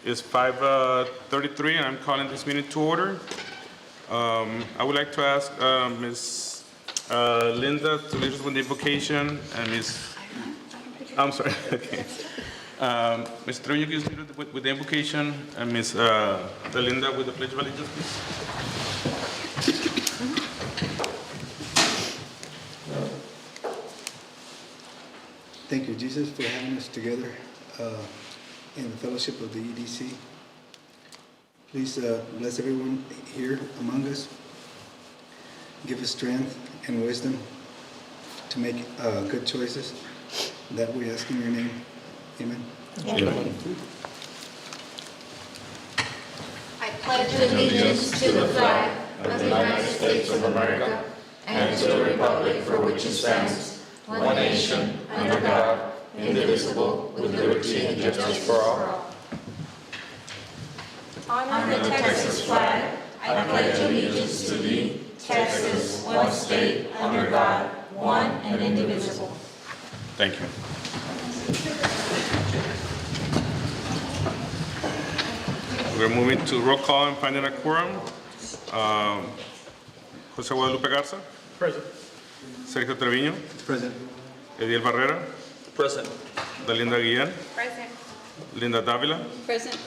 It's 5:33, and I'm calling this meeting to order. I would like to ask Ms. Linda to lead us with the invocation, and I'm sorry, okay. Ms. Trujillo, you can lead with the invocation, and Ms. Linda with the Pledge of Allegiance, please. Thank you, Jesus, for having us together in the fellowship of the EDC. Please bless everyone here among us. Give us strength and wisdom to make good choices. That we ask in your name. Amen. Amen. I pledge allegiance to the flag of the United States of America and to the republic for which it stands, one nation, under God, indivisible, with liberty and justice for all. On the Texas flag, I pledge allegiance to thee, Texas, one state, under God, one and indivisible. Thank you. We're moving to roll call and finding a quorum. José Guadalupe Garza. Present. Sergio Treviño. Present. Ediel Barrera. Present. Dalinda Guillen. Present. Linda Davila. Present.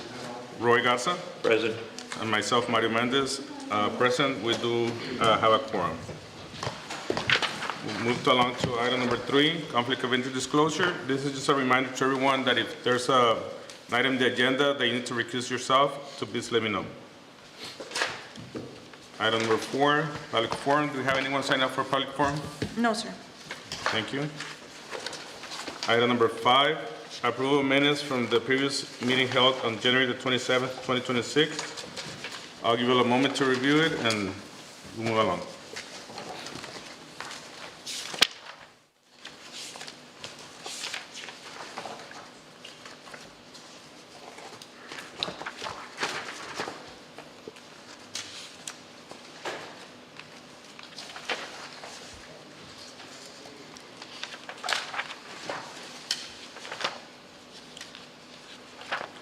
Roy Garza. Present. And myself, Mario Mendez. Present. We do have a quorum. We'll move along to item number 3, conflict of interest disclosure. This is just a reminder to everyone that if there's an item in the agenda that you need to recuse yourself, to please let me know. Item number 4, public forum. Do we have anyone sign up for public forum? No, sir. Thank you. Item number 5, approval of minutes from the previous meeting held on January the 27th, 2026. I'll give you a moment to review it and we'll move along.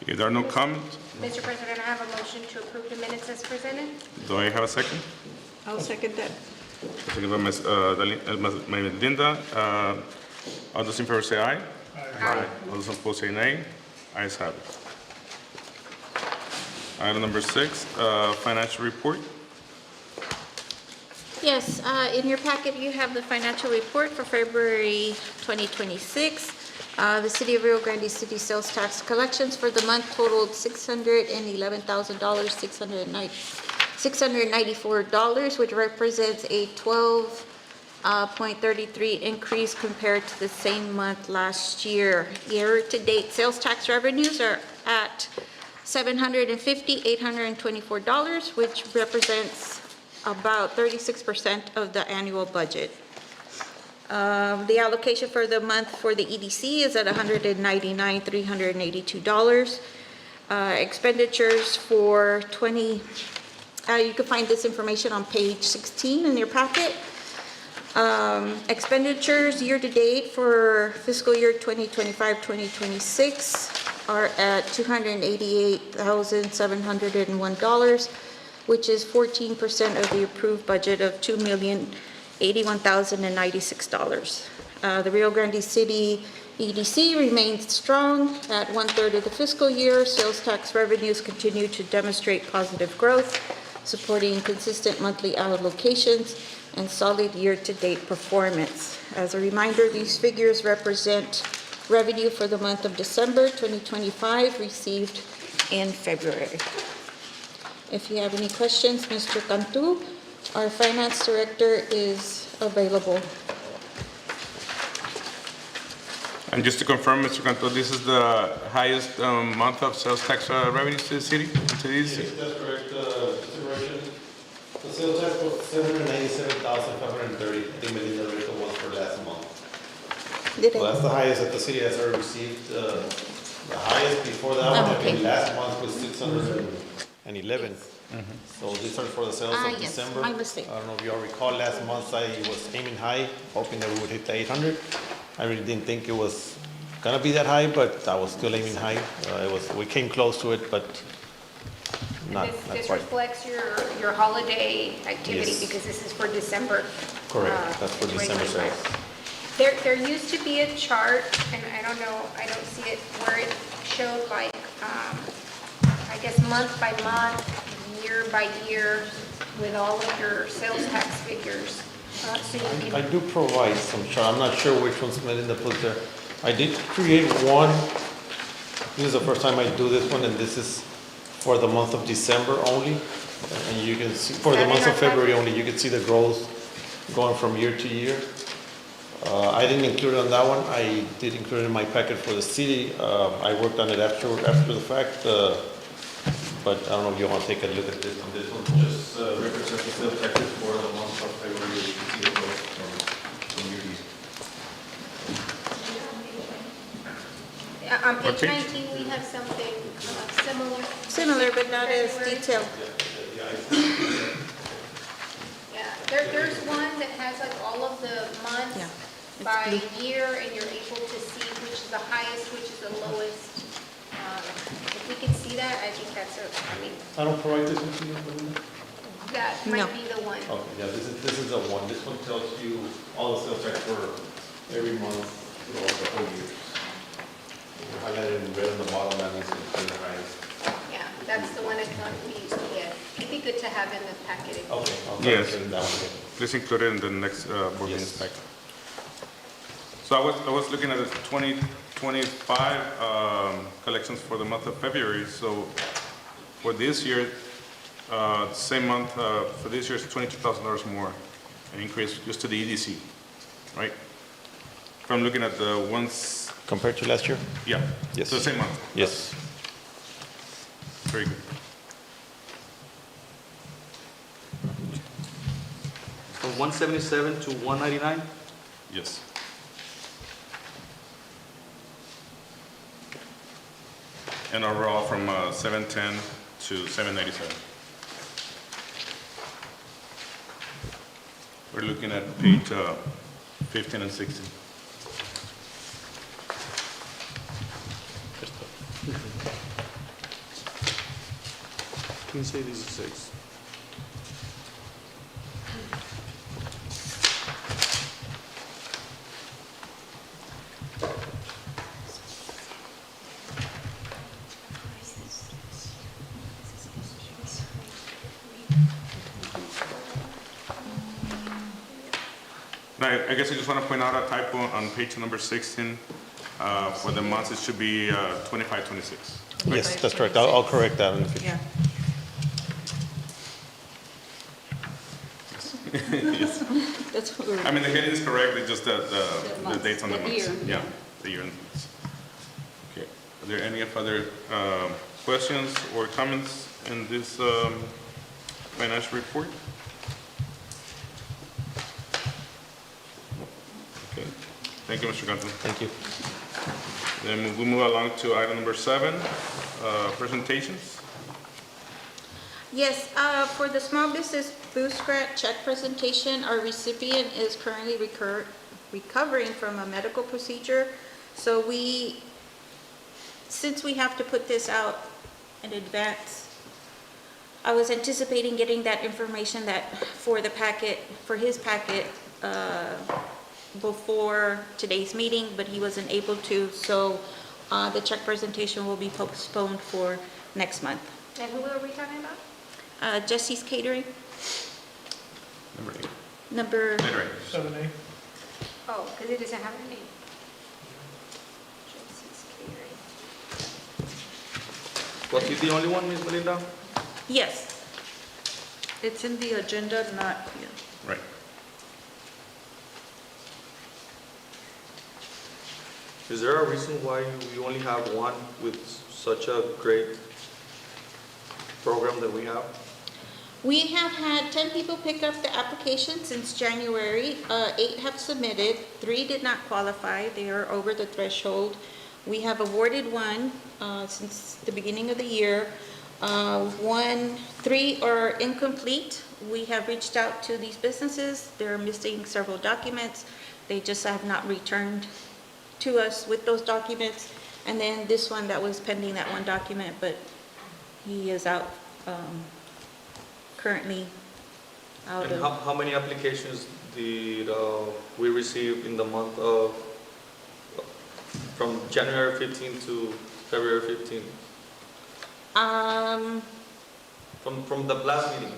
If there are no comments, Mr. President, I have a motion to approve the minutes as presented. do I have a second? I'll second that. Second by Ms. Linda. All those in favor say aye. Aye. All those opposed say nay. Ayes have it. Item number 6, financial report. Yes, in your packet, you have the financial report for February 2026. The City of Rio Grande City sales tax collections for the month totaled $611,694, which represents a 12.33 increase compared to the same month last year. Year-to-date sales tax revenues are at $750,824, which represents about 36% of the annual budget. The allocation for the month for the EDC is at $199,382. Expenditures for you can find this information on page 16 in your packet. Expenditures year-to-date for fiscal year 2025-2026 are at $288,701, which is 14% of the approved budget of $2,081,096. The Rio Grande City EDC remains strong at 1/3 of the fiscal year. Sales tax revenues continue to demonstrate positive growth, supporting consistent monthly allocations and solid year-to-date performance. As a reminder, these figures represent revenue for the month of December 2025 received in February. If you have any questions, Mr. Cantu, our finance director, is available. And just to confirm, Mr. Canto, this is the highest month of sales tax revenues to the city? Yes, that's correct. Consideration. The sales tax was $797,530. I think Melinda Rico was for last month. Well, that's the highest that the city has ever received. The highest before that one, I think last month was 611. So these are for the sales of Yes, December. my mistake. I don't know if you all recall, last month I was aiming high, hoping that we would hit the 800. I really didn't think it was gonna be that high, but I was still aiming high. We came close to it, but not This quite. reflects your holiday activity Yes. because this is for December. Correct, that's for December 2025. sales. There used to be a chart, and I don't know, I don't see it, where it showed like, I guess month by month, year by year, with all of your sales tax figures. So you I can, do provide some chart, I'm not sure which one's Melinda put there. I did create one, this is the first time I do this one, and this is for the month of December only. And you can see, for the month of February only, you can see the growth going from year to year. I didn't include it on that one, I did include it in my packet for the city. I worked on it after the fact, but I don't know if you want to take a look at this one. This one just represents the sales taxes for the month of February. You can see the growth from year to year. on page Okay. 19, we have something similar. Similar, but not as February. detailed. Yeah, there's one that has like all of the months Yeah, it's by blue. year, and you're able to see which is the highest, which is the lowest. If we can see that, I think that's I don't provide this one to you, Melinda? that No. might be the one. Okay, yeah, this is the one. This one tells you all the sales tax for every month throughout the whole year. You highlighted in red on the bottom, that means it's the highest. Yeah, that's the one that we used to get. It'd be good to have in the packet. Okay, I'll try to Yes. send that one again. Please include it in the next board Yes. meeting packet. So I was looking at the 2025 collections for the month of February. So for this year, same month, for this year, it's $22,000 more, an increase just to the EDC, right? If I'm looking at the ones, Compared to last year? yeah. Yes. So same month, Yes. very good. From 177 to 199? Yes. And overall from 710 to 797. We're looking at page 15 and 16. Can you say these are 6? Now, I guess I just want to point out a typo on page number 16. For the months, it should be 25, 26. Yes, that's correct. I'll correct that in the future. Yeah. Yes. That's what we're. I mean, the heading is correct, it's just the months, dates on the the months. year. Yeah, the year and the months. Okay, are there any other questions or comments in this financial report? Okay, thank you, Mr. Gunton. Thank you. Then we move along to item number 7, presentations. Yes, for the Small Business Boost Grant check presentation, our recipient is currently recovering from a medical procedure. So since we have to put this out in advance, I was anticipating getting that information for his packet, before today's meeting, but he wasn't able to, so the check presentation will be postponed for next month. And who are we talking about? Jesse's Catering, Number 8. number, Later. Oh, because it doesn't have a name. Jesse's Catering. Was he the only one, Ms. Melinda? yes. It's in the agenda, not here. Right. Is there a reason why we only have one with such a great program that we have? We have had 10 people pick up the application since January. 8 have submitted, 3 did not qualify, they are over the threshold. We have awarded 1 since the beginning of the year. 3 are incomplete. We have reached out to these businesses, they're missing several documents, they just have not returned to us with those documents. And then this one that was pending that one document, but he is out currently out And of, how many applications did we receive in the month of, from January 15 to February 15? From the last meeting?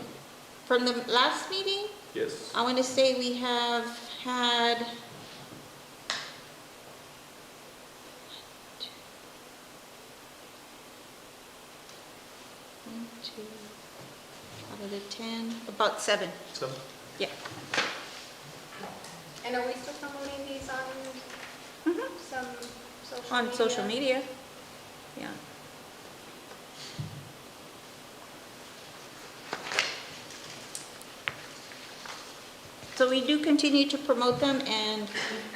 from the last meeting, Yes. I want to say we have had one, two, out of the 10, about 7. So, Yeah. And are we still promoting these on some social media? On social media. Yeah. So we do continue to promote them, and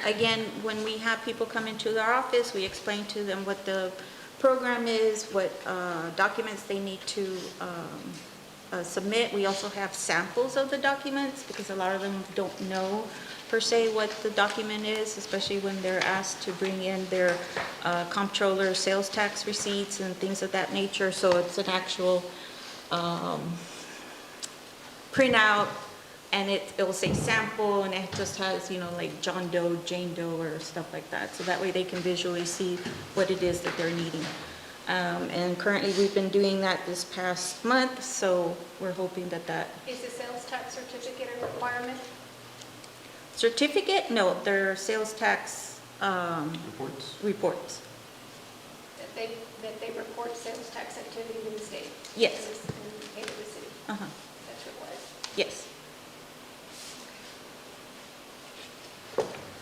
again, when we have people come into our office, we explain to them what the program is, what documents they need to submit. We also have samples of the documents, because a lot of them don't know per se what the document is, especially when they're asked to bring in their comptroller sales tax receipts and things of that nature. So it's an actual printout, and it'll say sample, and it just has, you know, like John Doe, Jane Doe, or stuff like that. So that way they can visually see what it is that they're needing. And currently we've been doing that this past month, so we're hoping that that Is the sales tax certificate a requirement? certificate, no, they're sales tax Reports? reports. That they report sales tax activity in the state? Yes. In the city? Uh-huh, That's required. yes.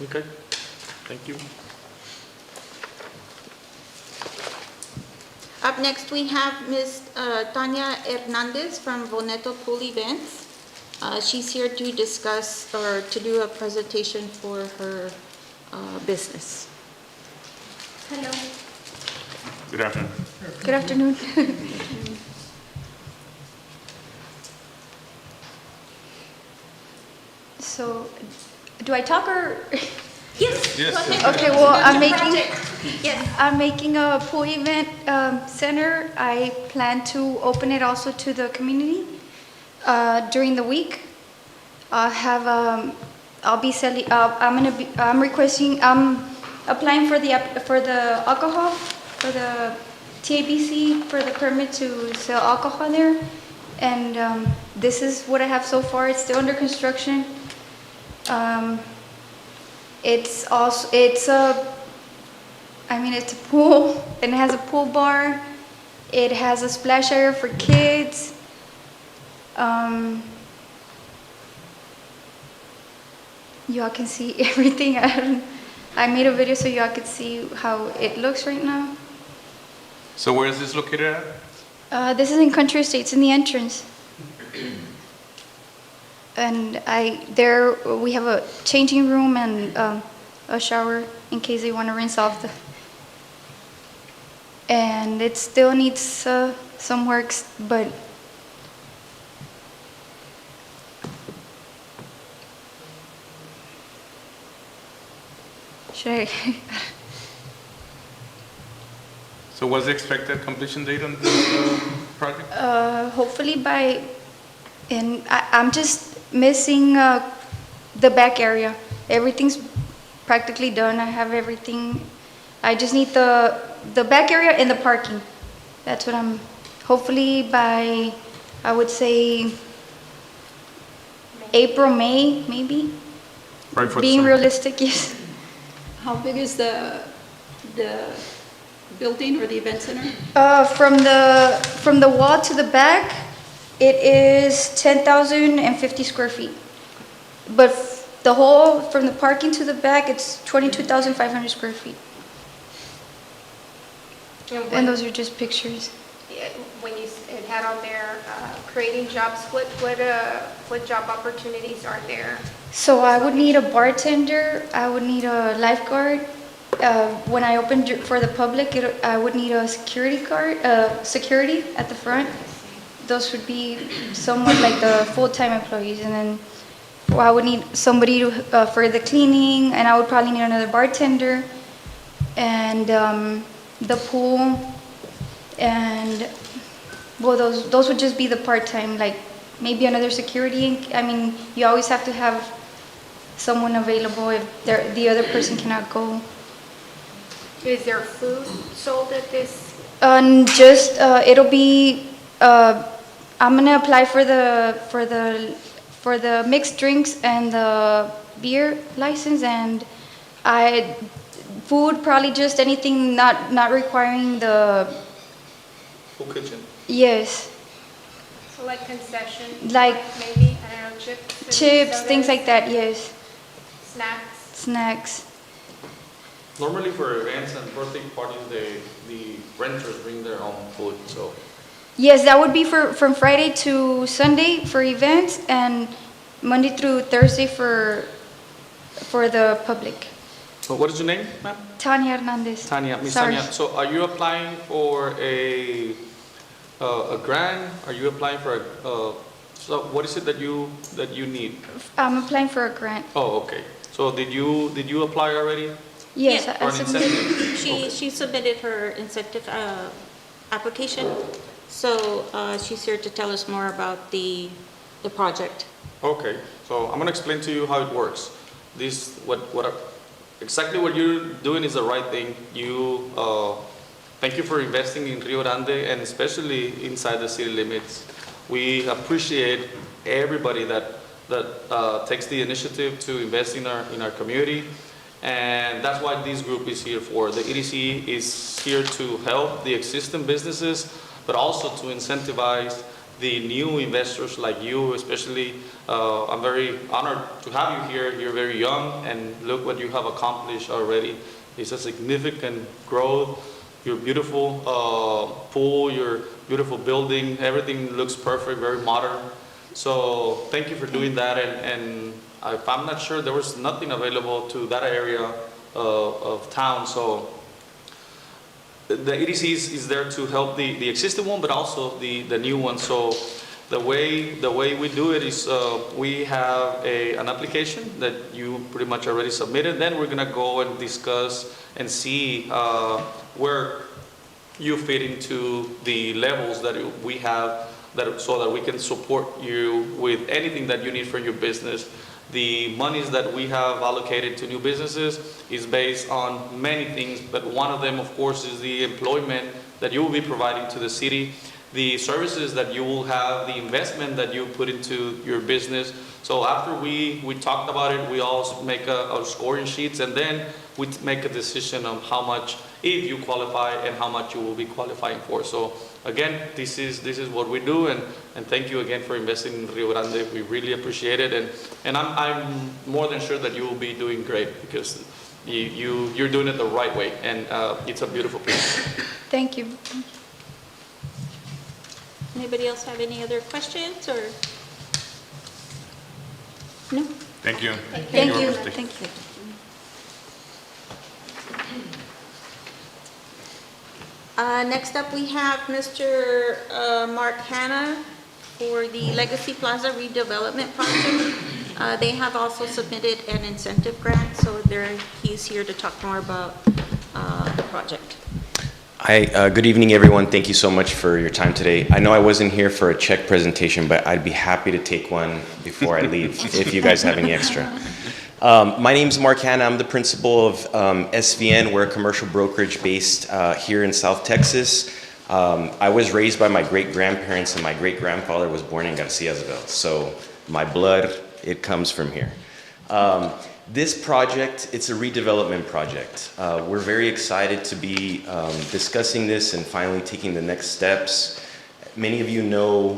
okay, thank you. Up next, we have Ms. Tanya Hernandez from Boneto Pool Events. She's here to discuss or to do a presentation for her business. Hello. Good afternoon. Good afternoon. So, do I talk or? Yes. Yes. go ahead. Okay, well, Yes. I'm making a pool event center. I plan to open it also to the community during the week. I'll be selling. I'm requesting. I'm applying for the alcohol, for the TABC, for the permit to sell alcohol there. And this is what I have so far. It's still under construction. It's a pool, and it has a pool bar. It has a splash area for kids. Y'all can see everything. I made a video so y'all could see how it looks right now. So where is this located at? This is in Country Estates, in the entrance. And we have a changing room and a shower in case they want to rinse off the. And it still needs some works, but should I? So what's the expected completion date on this project? Hopefully and I'm just missing the back area. Everything's practically done. I have everything. I just need the back area and the parking. That's what hopefully by, I would say, April, May, maybe. Right for Being some- realistic, yes. How big is the building or the event center? From the wall to the back, it is 10,050 square feet. But the whole, from the parking to the back, it's 22,500 square feet. And those are just pictures. When you it had on there, creating jobs, what job opportunities are there? So I would need a bartender, I would need a lifeguard. When I open for the public, I would need a security guard, security at the front. Those would be somewhat like the full-time employees. And then I would need somebody for the cleaning, and I would probably need another bartender. and the pool, and well, those would just be the part-time, like maybe another security. I mean, you always have to have someone available if the other person cannot go. Is there food sold at this? Just it'll be. I'm gonna apply for the mixed drinks and the beer license, and food probably just anything not requiring the. Full kitchen. Yes. So like concession? Like maybe, I don't know, chips? and chips, things sodas, like that. Yes. Snacks? Snacks. Normally for events and birthday parties, the renters bring their own food, so. Yes, that would be from Friday to Sunday for events, and Monday through Thursday for the public. So what is your name, ma'am? Tanya Hernandez. Tanya, Miss Sorry. Tanya. So are you applying for a grant? Are you applying for so what is it that you need? I'm applying for a grant. Oh, okay. So did you apply already? Yes, Yeah. I For an submitted. incentive? She submitted her incentive application, so she's here to tell us more about the project. Okay. So I'm gonna explain to you how it works. Exactly what you're doing is the right thing. Thank you for investing in Rio Grande and especially inside the city limits. We appreciate everybody that takes the initiative to invest in our community, and that's what this group is here for. The EDC is here to help the existing businesses, but also to incentivize the new investors like you, especially. I'm very honored to have you here. You're very young, and look what you have accomplished already. It's a significant growth. Your beautiful pool, your beautiful building, everything looks perfect, very modern. So thank you for doing that. And I'm not sure, there was nothing available to that area of town. So the EDC is there to help the existing one, but also the new one. So the way we do it is we have an application that you pretty much already submitted. Then we're gonna go and discuss and see where you fit into the levels that we have, so that we can support you with anything that you need for your business. The monies that we have allocated to new businesses is based on many things, but one of them, of course, is the employment that you will be providing to the city, the services that you will have, the investment that you put into your business. So after we talked about it, we all make our scoring sheets, and then we make a decision on how much, if you qualify, and how much you will be qualifying for. So again, this is what we do, and thank you again for investing in Rio Grande. We really appreciate it, and I'm more than sure that you will be doing great, because you're doing it the right way, and it's a beautiful place. Thank you. Anybody else have any other questions, or? No? Thank you. Thank you. Mr. Thank you. Next up, we have Mr. Mark Hanna for the Legacy Plaza redevelopment project. They have also submitted an incentive grant, so he's here to talk more about the project. Hi, good evening, everyone. Thank you so much for your time today. I know I wasn't here for a check presentation, but I'd be happy to take one before I leave if you guys have any extra. My name's Mark Hanna. I'm the principal of SVN. We're a commercial brokerage based here in South Texas. I was raised by my great-grandparents, and my great-grandfather was born in Garciasville. So my blood, it comes from here. This project, it's a redevelopment project. We're very excited to be discussing this and finally taking the next steps. Many of you know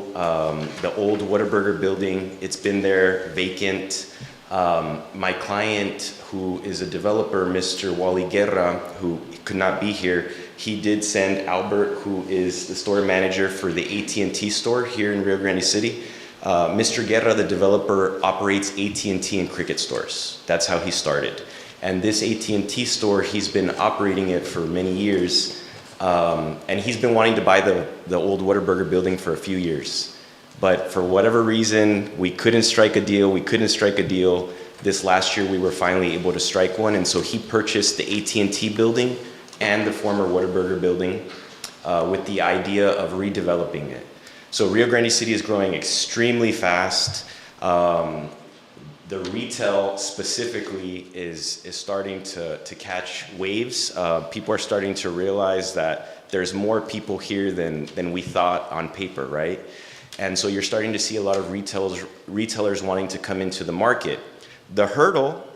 the old Whataburger building. It's been there vacant. My client, who is a developer, Mr. Wally Guerra, who could not be here, he did send Albert, who is the store manager for the AT&T store here in Rio Grande City. Mr. Guerra, the developer, operates AT&T and Cricket stores. That's how he started. And this AT&T store, he's been operating it for many years. And he's been wanting to buy the old Whataburger building for a few years. But for whatever reason, we couldn't strike a deal. This last year, we were finally able to strike one. And so he purchased the AT&T building and the former Whataburger building with the idea of redeveloping it. So Rio Grande City is growing extremely fast. The retail specifically is starting to catch waves. People are starting to realize that there's more people here than we thought on paper, right? And so you're starting to see a lot of retailers wanting to come into the market. The hurdle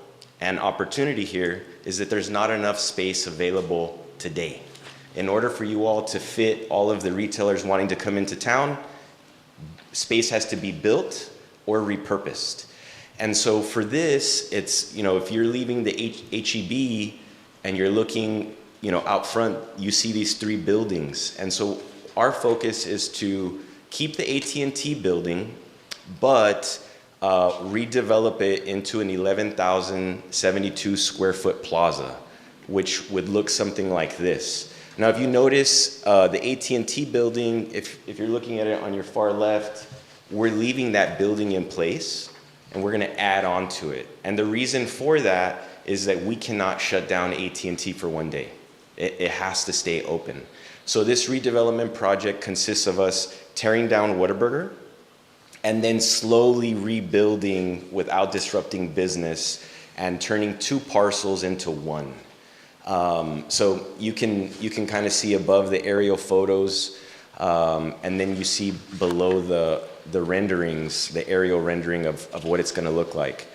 and opportunity here is that there's not enough space available today. In order for you all to fit all of the retailers wanting to come into town, space has to be built or repurposed. And so for this, it's, if you're leaving the HEB and you're looking, out front, you see these 3 buildings. And so our focus is to keep the AT&T building, but redevelop it into an 11,072 square foot plaza, which would look something like this. Now, if you notice the AT&T building, if you're looking at it on your far left, we're leaving that building in place and we're gonna add on to it. And the reason for that is that we cannot shut down AT&T for one day. It has to stay open. So this redevelopment project consists of us tearing down Whataburger and then slowly rebuilding without disrupting business and turning 2 parcels into 1. So you can kind of see above the aerial photos, and then you see below the renderings, the aerial rendering of what it's going to look like.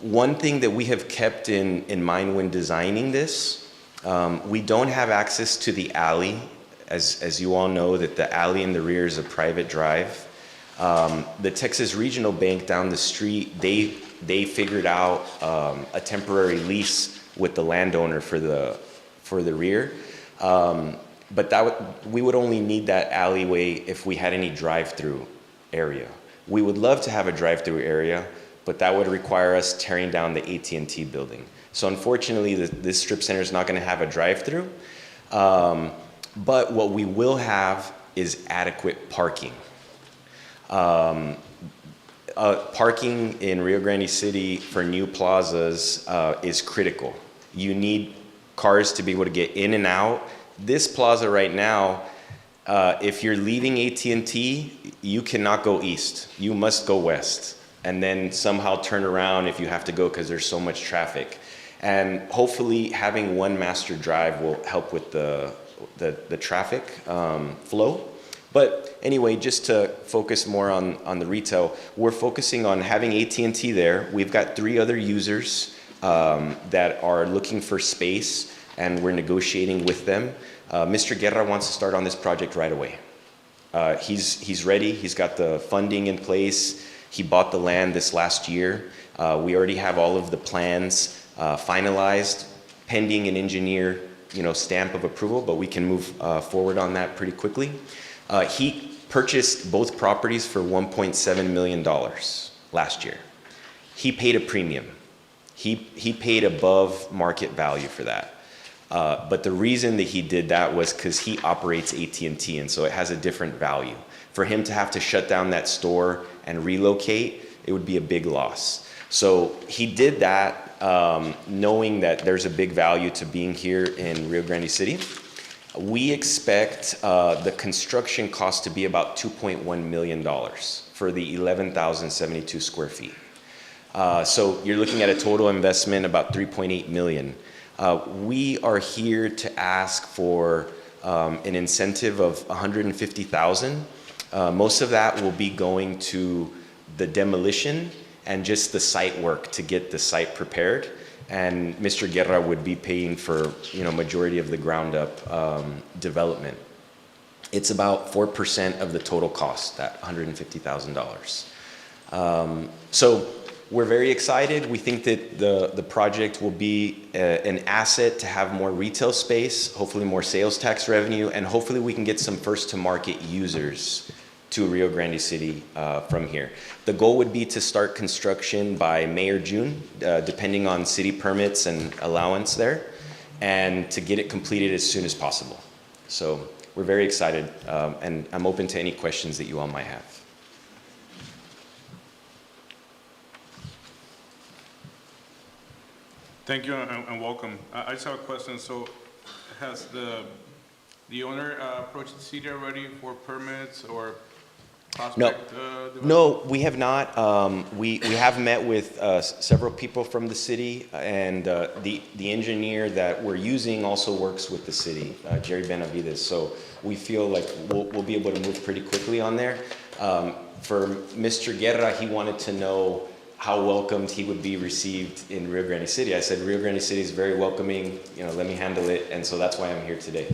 One thing that we have kept in mind when designing this, we don't have access to the alley. As you all know, that the alley in the rear is a private drive. The Texas Regional Bank down the street, they figured out a temporary lease with the landowner for the rear. But we would only need that alleyway if we had any drive-through area. We would love to have a drive-through area, but that would require us tearing down the AT&T building. So unfortunately, this strip center is not going to have a drive-through. But what we will have is adequate parking. Parking in Rio Grande City for new plazas is critical. You need cars to be able to get in and out. This plaza right now, if you're leaving AT&T, you cannot go east. You must go west and then somehow turn around if you have to go because there's so much traffic. And hopefully having one master drive will help with the traffic flow. But anyway, just to focus more on the retail, we're focusing on having AT&T there. We've got 3 other users that are looking for space, and we're negotiating with them. Mr. Guerra wants to start on this project right away. He's ready. He's got the funding in place. He bought the land this last year. We already have all of the plans finalized, pending an engineer, stamp of approval, but we can move forward on that pretty quickly. He purchased both properties for $1.7 million last year. He paid a premium. He paid above market value for that. But the reason that he did that was because he operates AT&T, and so it has a different value. For him to have to shut down that store and relocate, it would be a big loss. So he did that knowing that there's a big value to being here in Rio Grande City. We expect the construction cost to be about $2.1 million for the 11,072 square feet. So you're looking at a total investment about $3.8 million. We are here to ask for an incentive of $150,000. Most of that will be going to the demolition and just the site work to get the site prepared. And Mr. Guerra would be paying for, majority of the ground up development. It's about 4% of the total cost, that $150,000. So we're very excited. We think that the project will be an asset to have more retail space, hopefully more sales tax revenue, and hopefully we can get some first to market users to Rio Grande City from here. The goal would be to start construction by May or June, depending on city permits and allowance there, and to get it completed as soon as possible. So we're very excited, and I'm open to any questions that you all might have. Thank you and welcome. I just have a question. So Has the owner approached the city already for permits or prospect? development? No, we have not. We have met with several people from the city, and the engineer that we're using also works with the city, Jerry Benavides. So we feel like we'll be able to move pretty quickly on there. For Mr. Guerra, he wanted to know how welcomed he would be received in Rio Grande City. I said Rio Grande City is very welcoming. Let me handle it, and so that's why I'm here today.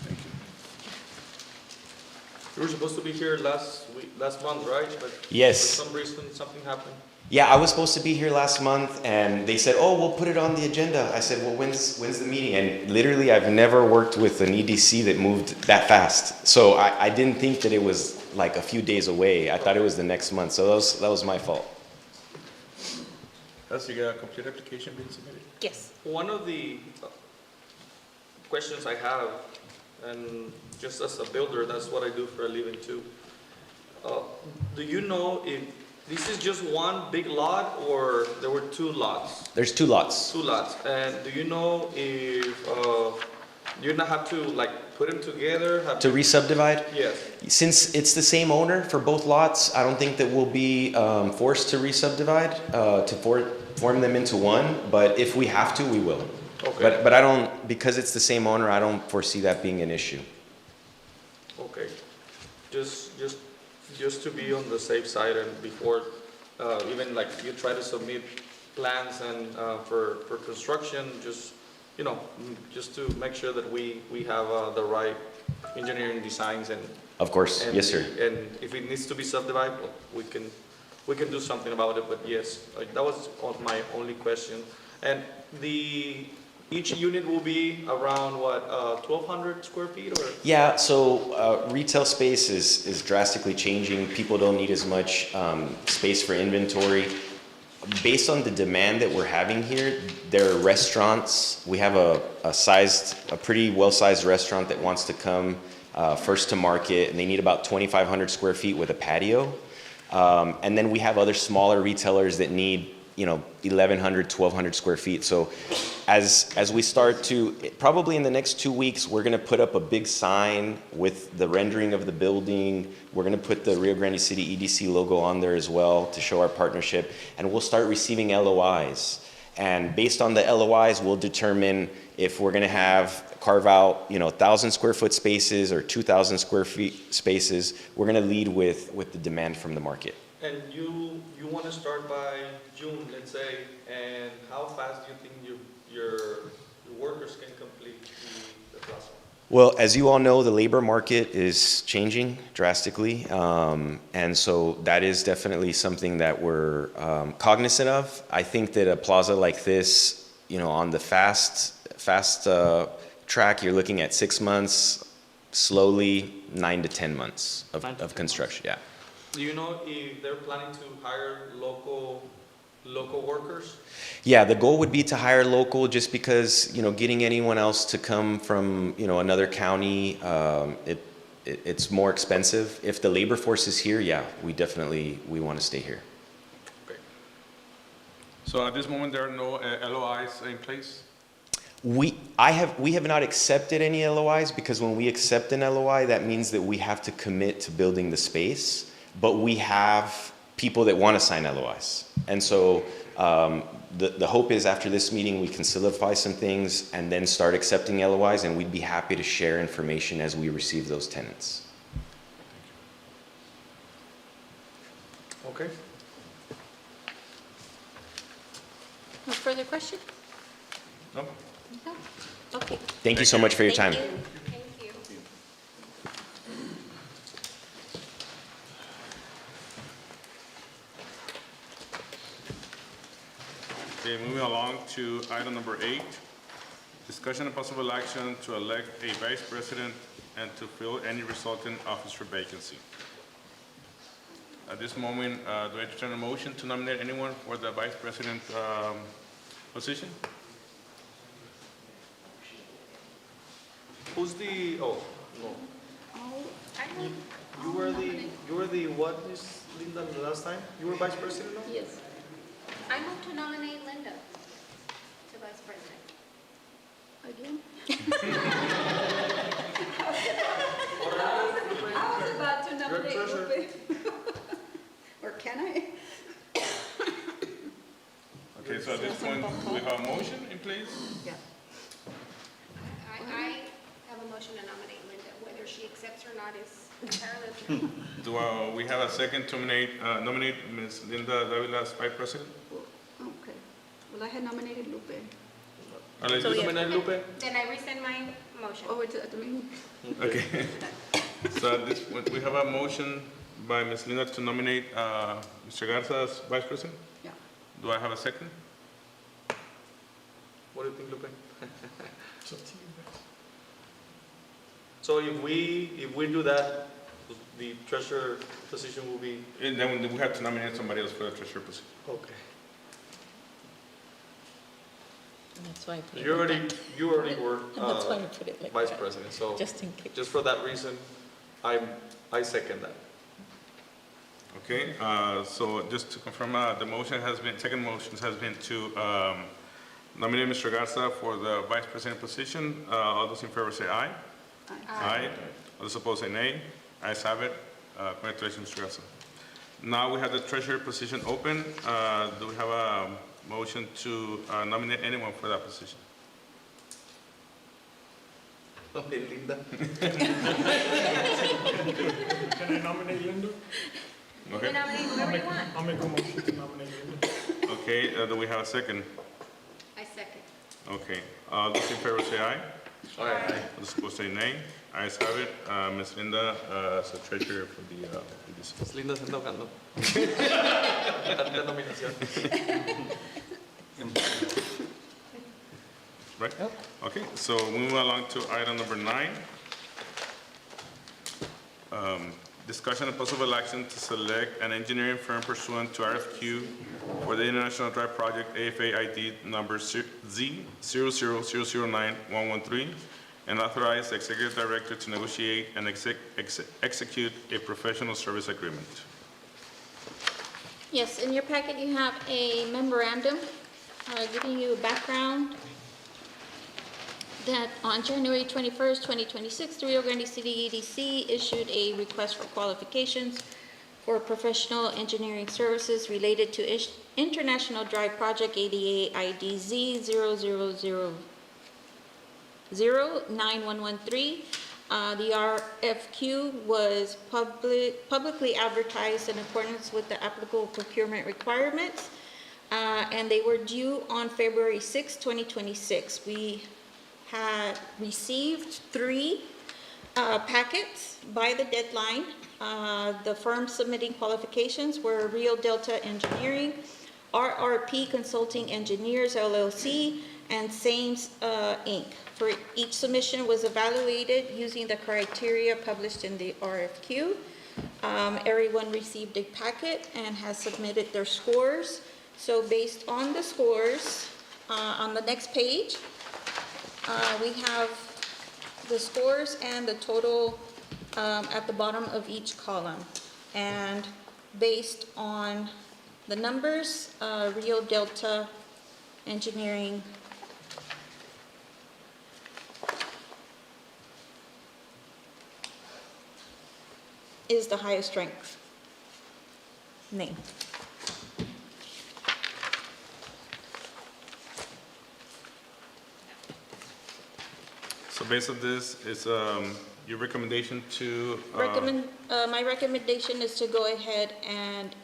Thank you. You were supposed to be here last month, right? But Yes. for some reason, something happened. Yeah, I was supposed to be here last month, and they said, "Oh, we'll put it on the agenda." I said, "Well, when's the meeting?" And literally, I've never worked with an EDC that moved that fast. So I didn't think that it was like a few days away. I thought it was the next month. So that was my fault. Has the complete application been submitted? Yes. One of the questions I have, and just as a builder, that's what I do for a living too. Do you know if this is just one big lot or there were two lots? There's 2 lots. Two lots. And do you know if you not have to like put them together? To re-subdivide? Yes. Since it's the same owner for both lots, I don't think that we'll be forced to re-subdivide, to form them into one, but if we have to, we will. Okay. But I don't, because it's the same owner, I don't foresee that being an issue. Okay. Just to be on the safe side and before, even like you try to submit plans and for construction, just to make sure that we have the right engineering designs and. Of course, yes, sir. And if it needs to be subdivided, we can do something about it. But yes, that was my only question. And each unit will be around what, 1,200 square feet or? Yeah, so retail space is drastically changing. People don't need as much space for inventory. Based on the demand that we're having here, there are restaurants. We have a pretty well-sized restaurant that wants to come first to market, and they need about 2,500 square feet with a patio. And then we have other smaller retailers that need 1,100, 1,200 square feet. So as we start to, probably in the next 2 weeks, we're gonna put up a big sign with the rendering of the building. We're gonna put the Rio Grande City EDC logo on there as well to show our partnership. And we'll start receiving LOIs. And based on the LOIs, we'll determine if we're gonna carve out 1,000 square foot spaces or 2,000 square feet spaces. We're gonna lead with the demand from the market. And you want to start by June, let's say, and how fast do you think your workers can complete the plaza? Well, as you all know, the labor market is changing drastically, and so that is definitely something that we're cognizant of. I think that a plaza like this, on the fast track, you're looking at 6 months, slowly 9 to 10 months of construction. Yeah. Do you know if they're planning to hire local workers? Yeah, the goal would be to hire local, just because getting anyone else to come from another county, it's more expensive. If the labor force is here, yeah, we want to stay here. Okay. So at this moment, there are no LOIs in place? We have not accepted any LOIs, because when we accept an LOI, that means that we have to commit to building the space. But we have people that want to sign LOIs. And so the hope is after this meeting, we can solidify some things and then start accepting LOIs, and we'd be happy to share information as we receive those tenants. Okay. No further question? No? No? Okay. Thank you so much for your time. Thank you. Thank you. Okay, moving along to item number 8, discussion and possible action to elect a vice president and to fill any resulting officer vacancy. At this moment, do I entertain a motion to nominate anyone for the vice president position? Who's the? Oh no. I You were the what, Miss Linda, the last time? You were vice president, no? Yes. I move to nominate Linda to vice president. again? I was about to nominate Lupe. Or can I? Okay, so at this point, we have a motion in place. Yeah. I have a motion to nominate Linda. Whether she accepts or not is entirely up to her. Do we have a second to nominate Ms. Linda Davila as vice president? Okay. Well, I had nominated Lupe. Alice, So, you yeah. nominate Lupe? Then I rescind my motion. Oh, it's at the meeting? Okay. So at this point, we have a motion by Ms. Linda to nominate Mr. Garza as vice president. Yeah. Do I have a second? What do you think, Lupe? So if we do that, the treasurer position will be, And then we have to nominate somebody else for the treasurer position. okay. That's why I put it You like already, that. you already were That's why I put it like vice that. president, so Just in case. just for that reason, I second that. Okay, so just to confirm, second motion has been to nominate Mr. Garza for the vice president position. All those in favor say aye. Aye. All those opposed say nay. Ayes have it. Congratulations, Mr. Garza. Now we have the treasurer position open. Do we have a motion to nominate anyone for that position? Okay, Linda. Can I nominate Linda? You Okay, can nominate whoever you want. I'll make a motion to nominate Linda. okay, do we have a second? I second. Okay, those in favor say aye. Aye. All those opposed say nay. Ayes have it. Ms. Linda, as the treasurer for the EDC. Es Linda se tocando. La nominación. Right? Okay, so moving along to item number 9. Discussion and possible action to select an engineering firm pursuant to RFQ for the International Drive Project AFA ID number Z000091113 and authorize the executive director to negotiate and execute a professional service agreement. Yes, in your packet you have a memorandum giving you a background that on January 21st, 2026, the Rio Grande City EDC issued a request for qualifications for professional engineering services related to International Drive Project ADA ID Z000091113. The RFQ was publicly advertised in accordance with the applicable procurement requirements, and they were due on February 6, 2026. We had received 3 packets by the deadline. The firms submitting qualifications were Rio Delta Engineering, RRP Consulting Engineers LLC, and Sames Inc. For each submission was evaluated using the criteria published in the RFQ. Everyone received a packet and has submitted their scores. So based on the scores, on the next page, we have the scores and the total at the bottom of each column. And based on the numbers, Rio Delta Engineering is the highest ranked name. So based on this, is your recommendation to... My recommendation is to go ahead and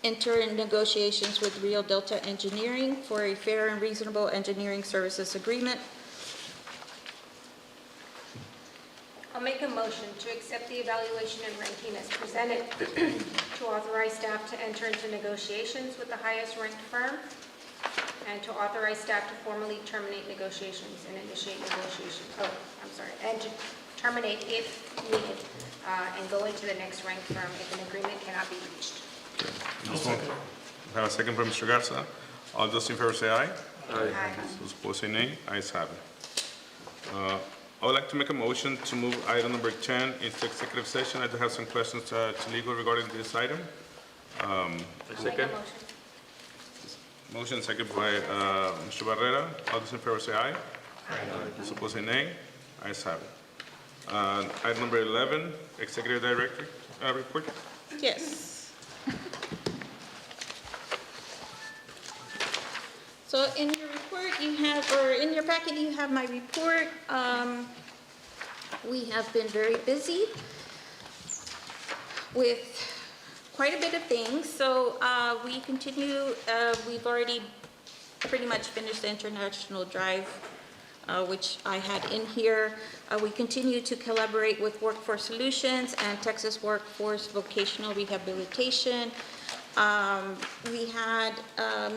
enter in negotiations with Rio Delta Engineering for a fair and reasonable engineering services agreement. I'll make a motion to accept the evaluation and ranking as presented, to authorize staff to enter into negotiations with the highest ranked firm, and to authorize staff to formally terminate negotiations and initiate negotiations, and to terminate if needed, and go into the next ranked firm if an agreement cannot be reached. Have a second from Mr. Garza. All those in favor say aye. Aye. Those opposed say nay. Ayes have it. I would like to make a motion to move item number 10 into executive session. I do have some questions to legal regarding this item. Make a Second. motion. Motion second by Mr. Barrera. All those in favor say aye. Those opposed say nay. Ayes have it. Item number 11, Executive Director report. Yes. So in your report you have, or in your packet you have my report. We have been very busy with quite a bit of things. So we continue, we've already pretty much finished the international drive, which I had in here. We continue to collaborate with Workforce Solutions and Texas Workforce Vocational Rehabilitation. We had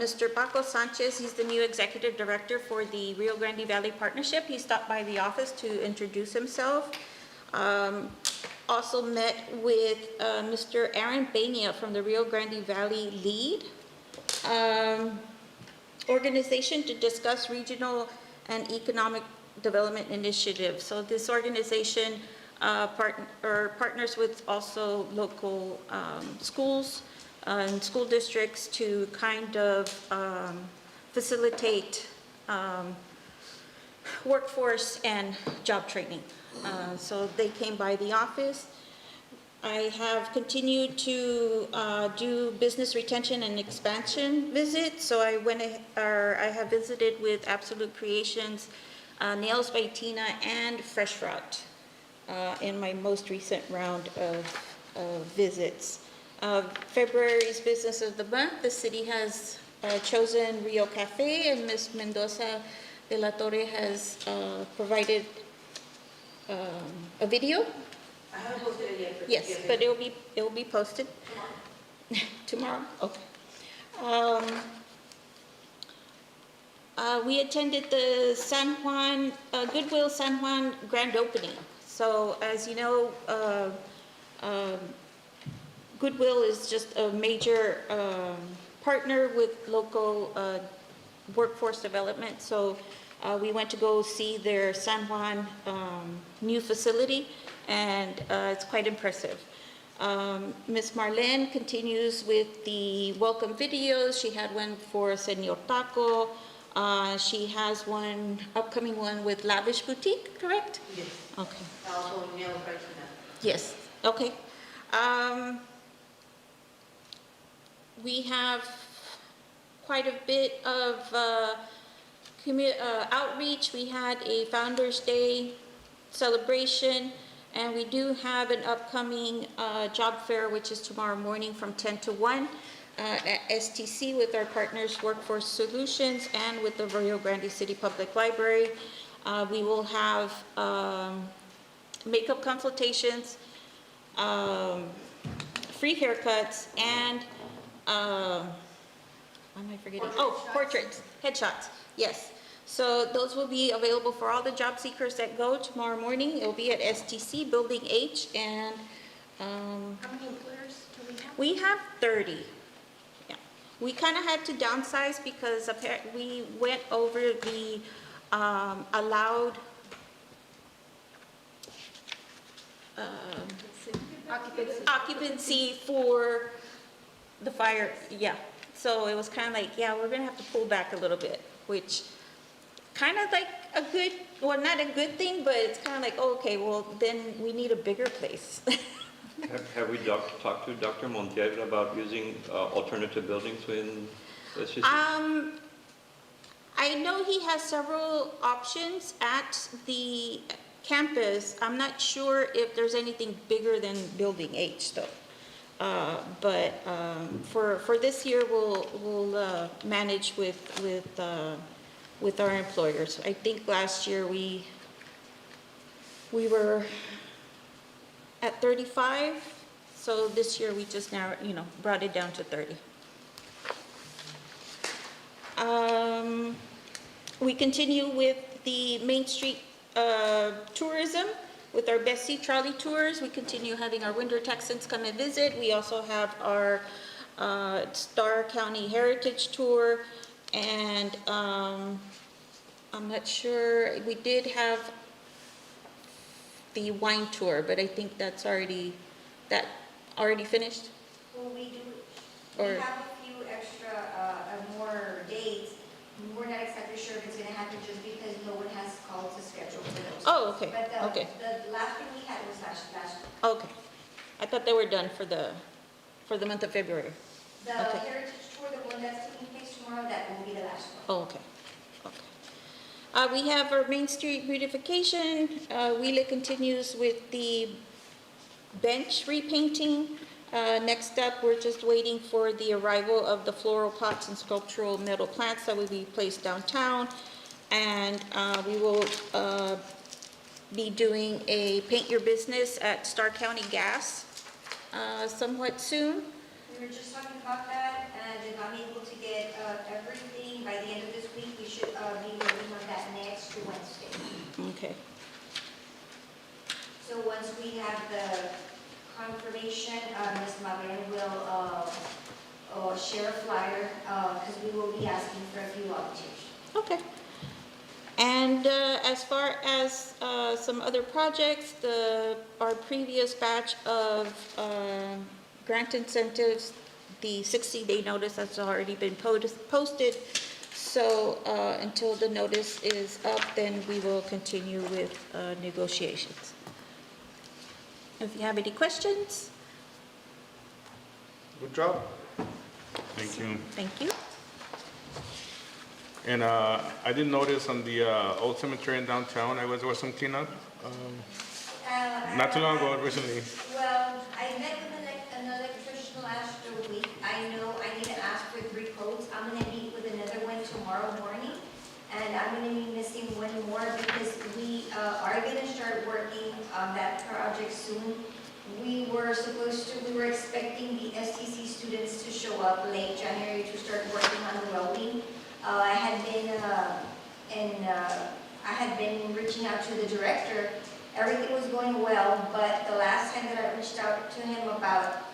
Mr. Paco Sanchez, he's the new Executive Director for the Rio Grande Valley Partnership. He stopped by the office to introduce himself. Also met with Mr. Aaron Bania from the Rio Grande Valley LEAD organization to discuss regional and economic development initiatives. So this organization partners with also local schools and school districts to kind of facilitate workforce and job training. So they came by the office. I have continued to do business retention and expansion visits. So I have visited with Absolute Creations, Nails by Tina, and Fresh Route in my most recent round of visits. February's Business of the Month, the city has chosen Rio Cafe, and Ms. Mendoza de la Torre has provided a video. I haven't posted it yet. Yes, but it will be posted tomorrow. Okay. We attended the San Juan Goodwill San Juan grand opening. So as you know, Goodwill is just a major partner with local workforce development. So we went to go see their San Juan new facility, and it's quite impressive. Ms. Marlene continues with the welcome videos. She had one for Señor Taco. She has one upcoming one with Lavish Boutique, correct? Yes. Okay. Also, Nails by Tina. Yes, okay. We have quite a bit of outreach. We had a Founders Day celebration, and we do have an upcoming job fair, which is tomorrow morning from 10 to 1 at STC with our partners Workforce Solutions and with the Rio Grande City Public Library. We will have makeup consultations, free haircuts, and what am I forgetting? Portraits, headshots, yes. So those will be available for all the job seekers that go tomorrow morning. It will be at STC Building H, and How many employers do we have? we have 30. Yeah, we kind of had to downsize because we went over the allowed occupancy for the fire, yeah. So it was kind of like, yeah, we're gonna have to pull back a little bit, which kind of like a good, well, not a good thing, but it's kind of like, oh, okay, well, then we need a bigger place. Have we talked to Dr. Montiel about using alternative buildings within the city? I know he has several options at the campus. I'm not sure if there's anything bigger than Building H, though. But for this year, we'll manage with our employers. I think last year we were at 35, so this year we just now, brought it down to 30. We continue with the Main Street tourism with our Bessie Trolley Tours. We continue having our Winter Texans come and visit. We also have our Starr County Heritage Tour, and I'm not sure, we did have the wine tour, but I think that's already finished? Well, we do, Or- we have a few extra, more Oh, okay, But okay, the last thing we had was last week. okay. I thought they were done for the month of February. The Okay. heritage tour, the one that's taking place tomorrow, that will be the last one. Oh, okay, okay. We have our Main Street beautification. Wheeler continues with the bench repainting. Next up, we're just waiting for the arrival of the floral pots and sculptural metal plants that will be placed downtown. And we will be doing a Paint Your Business at Starr County Gas somewhat soon. We were just talking about that, and if I'm able to get everything by the end of this week, we should be working on that next Wednesday. Okay. So once we have the confirmation, Ms. Magdalena will share a flyer, because we will be asking for a few volunteers. Okay. And as far as some other projects, our previous batch of grant incentives, the 60-day notice has already been posted. So until the notice is up, then we will continue with negotiations. If you have any questions? Good job. Thank you. Thank you. And I did notice on the old cemetery in downtown, there was some cleanup. Not too long ago, recently. Well, I met with an electrician last week. I know I need to ask for 3 quotes. I'm gonna meet with another one tomorrow morning. And I'm gonna be missing one more because we are gonna start working on that project soon. We were expecting the STC students to show up late January to start working on the welding. I had been reaching out to the director. Everything was going well, but the last time that I reached out to him about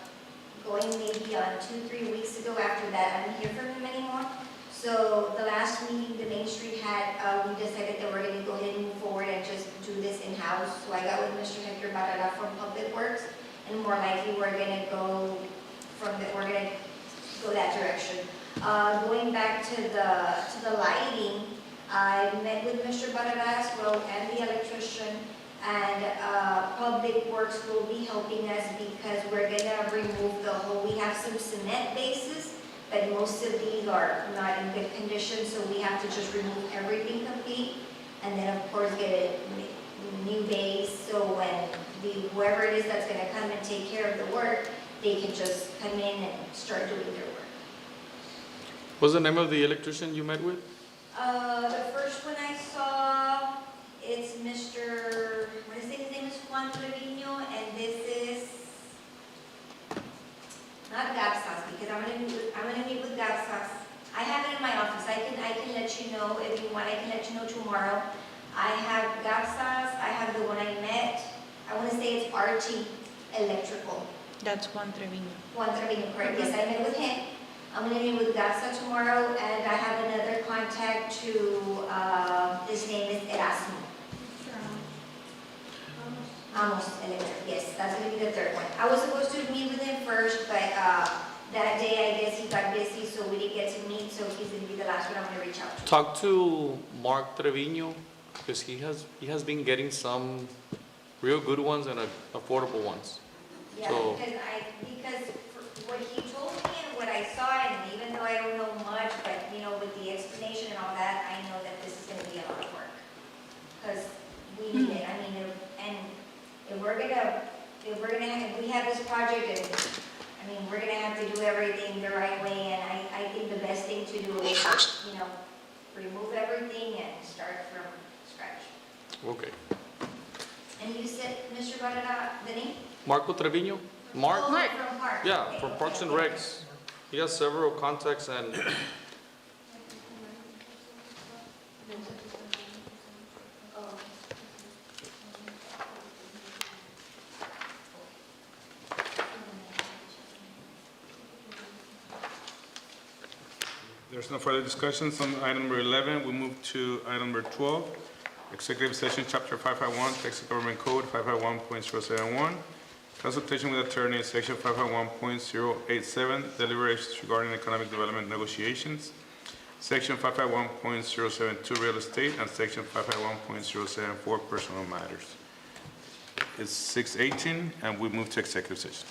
going maybe on 2-3 weeks ago after that, I didn't hear from him anymore. So the last meeting the Main Street had, we decided that we're gonna go ahead and move forward and just do this in-house. So I got with Mr. Hector Barrera from Public Works, and more likely we're gonna go that direction. Going back to the lighting, I met with Mr. Barrera as well and the electrician, and Public Works will be helping us because we're gonna remove the whole, we have some cement bases, but most of these are not in good condition, so we have to just remove everything complete, and then of course get a new base, so when whoever it is that's gonna come and take care of the work, they can just come in and start doing their work. What's the name of the electrician you met with? The first one I saw, it's Mr., what is his name is Juan Trevino, and this is, not Gapsas, because I'm gonna meet with Gapsas. I have it in my office, I can let you know, if you want, I can let you know tomorrow. I have Gapsas, I have the one I met, I wanna say it's RT Electrical. That's Juan Trevino. Juan Trevino, correct, yes, I met with him. I'm gonna meet with Gapsa tomorrow, and I have another contact to, his name is Erasmo. Amos Electric, yes, that's gonna be the third one. I was supposed to meet with him first, but that day I guess he got busy, so we didn't get to meet, so he's gonna be the last one I'm gonna reach out to. Talk to Mark Trevino, because he has been getting some real good ones and affordable ones. Yeah, So- because what he told me and what I saw, and even though I don't know much, but you know, with the explanation and all that, I know that this is gonna be a lot of work. Because we need it, I mean, if we have this project, and, I mean, we're gonna have to do everything the right way, and I think the best thing to do is, you know, remove everything and start from scratch. Okay. And you said, Mr. Barrera, the name? Marco Trevino? Mark? Oh, from Park. Yeah, Okay, from okay, Parks and okay. Recs. He has several contacts and Oh. There's no further discussions on item number 11. We move to item number 12, executive session, chapter 551, Texas Government Code 551.071, consultation with attorney, section 551.087, deliberations regarding economic development negotiations. Section 551.072 real estate, and Section 551.074 personal matters. It's 6:18, and we move to executive session.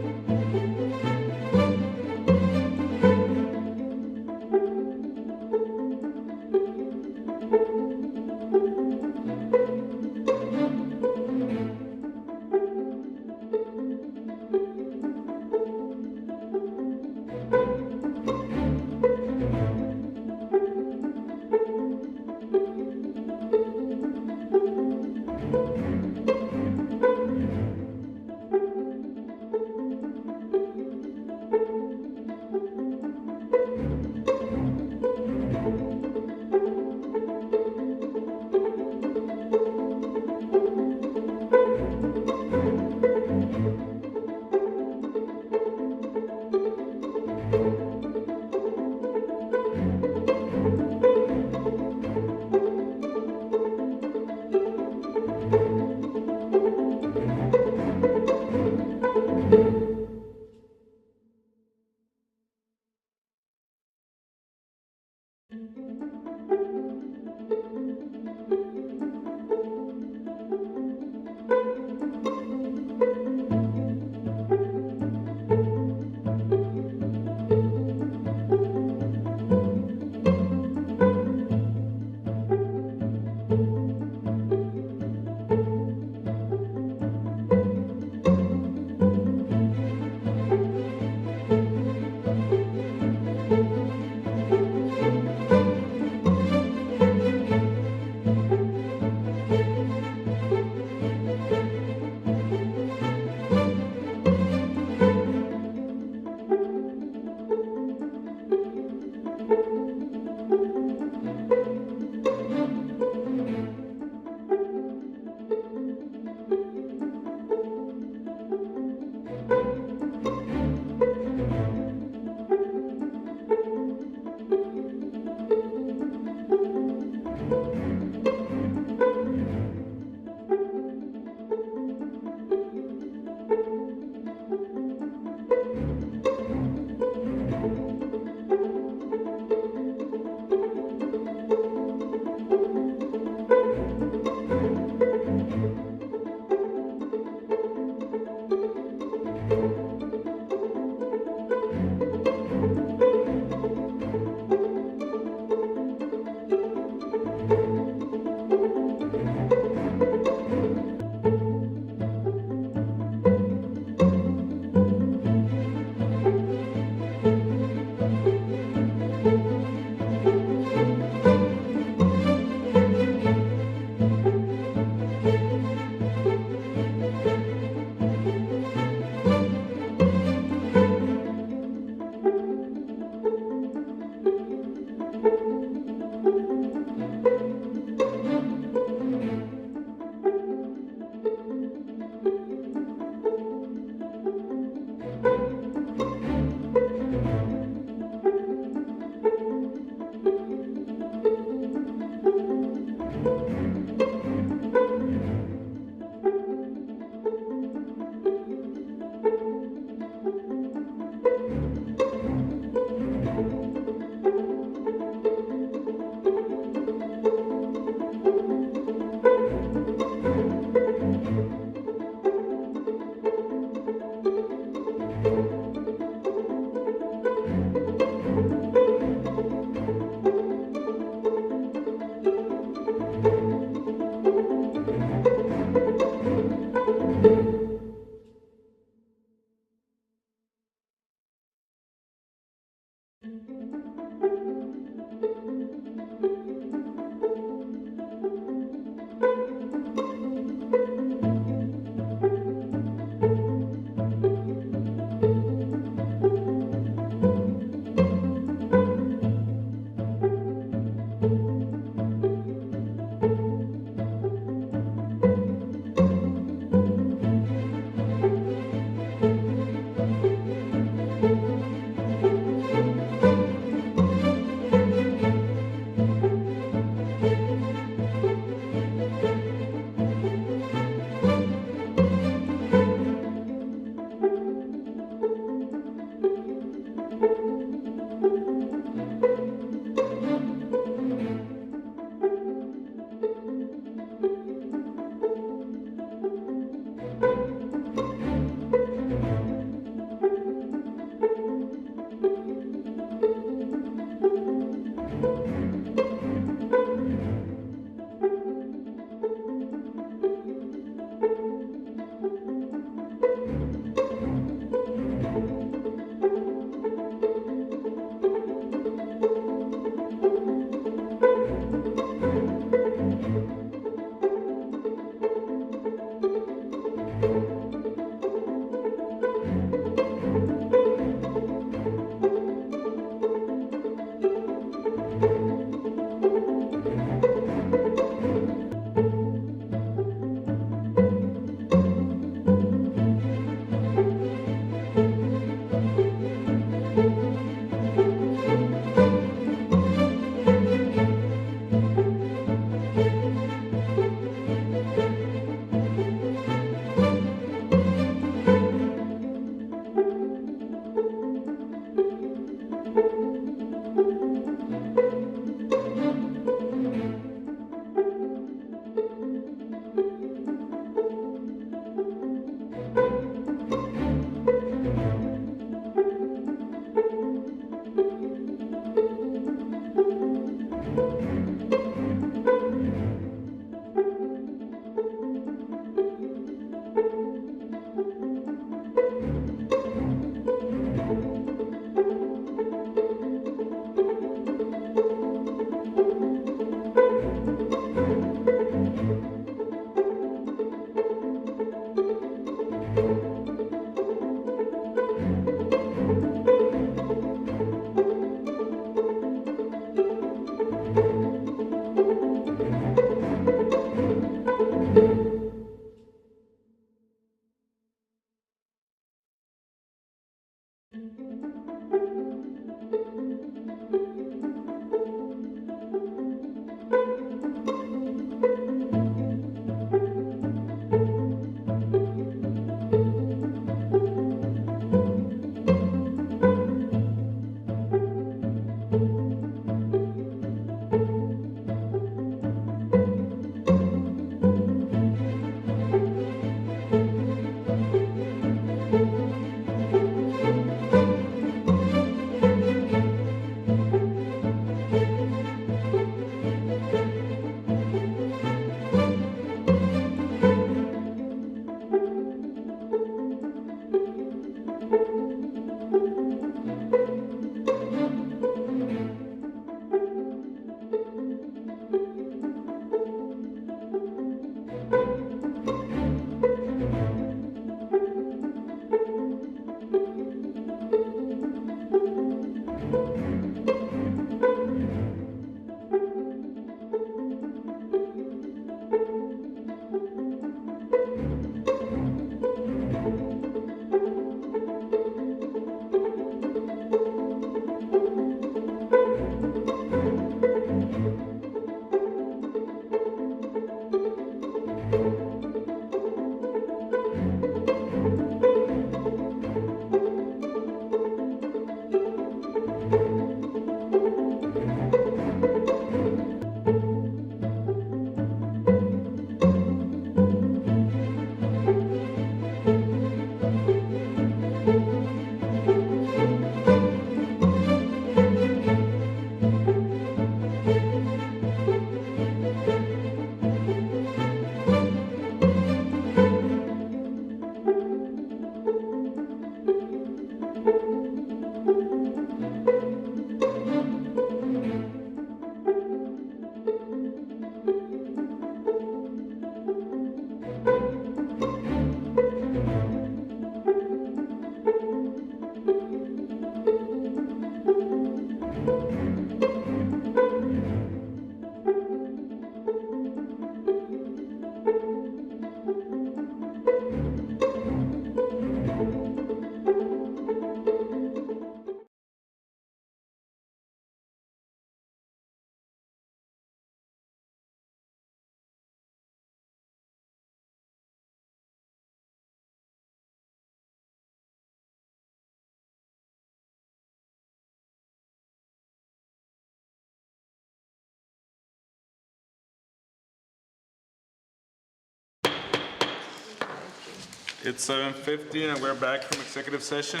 It's 7:50 and we're back from executive session.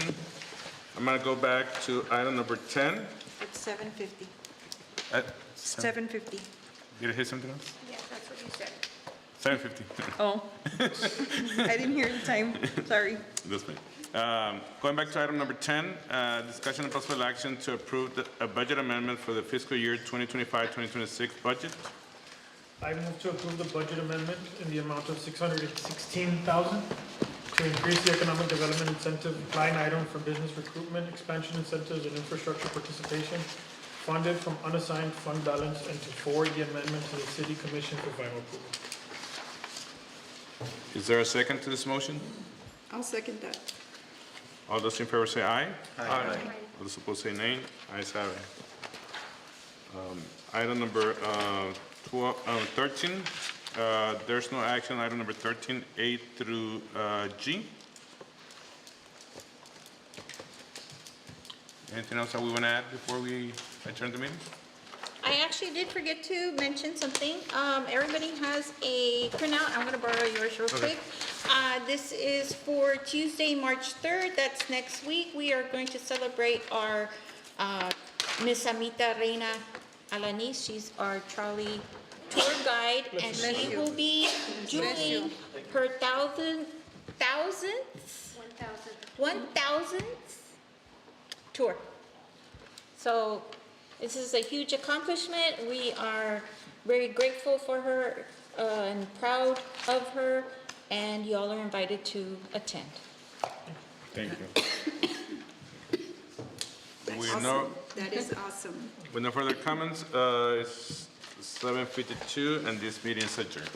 I'm gonna go back to item number 10. It's 7:50. At 7:50. Did I hear something else? Yes, that's what you said. 7:50. Oh. I didn't hear the time. Sorry. That's fine. Going back to item number 10, discussion and possible action to approve a budget amendment for the fiscal year 2025-2026 budget. I move to approve the budget amendment in the amount of $616,000 to increase the economic development incentive line item for business recruitment, expansion incentives, and infrastructure participation, funded from unassigned fund balance, and to forward the amendment to the City Commission for final approval. Is there a second to this motion? I'll second that. All those in favor say aye. Aye. All those opposed say nay. Ayes have it. Item number 13, there's no action. Item number 13, A through G. Anything else that we want to add before we adjourn the meeting? I actually did forget to mention something. Everybody has a printout. I'm gonna borrow yours real quick. This is for Tuesday, March 3rd. That's next week. We are going to celebrate our Miss Amita Reina Alanis. She's our trolley tour guide, and she will be doing her 1,000th tour. So this is a huge accomplishment. We are very grateful for her and proud of her, and y'all are invited to attend. Thank you. Awesome. That is awesome. With no further comments, it's 7:52 and this meeting is adjourned.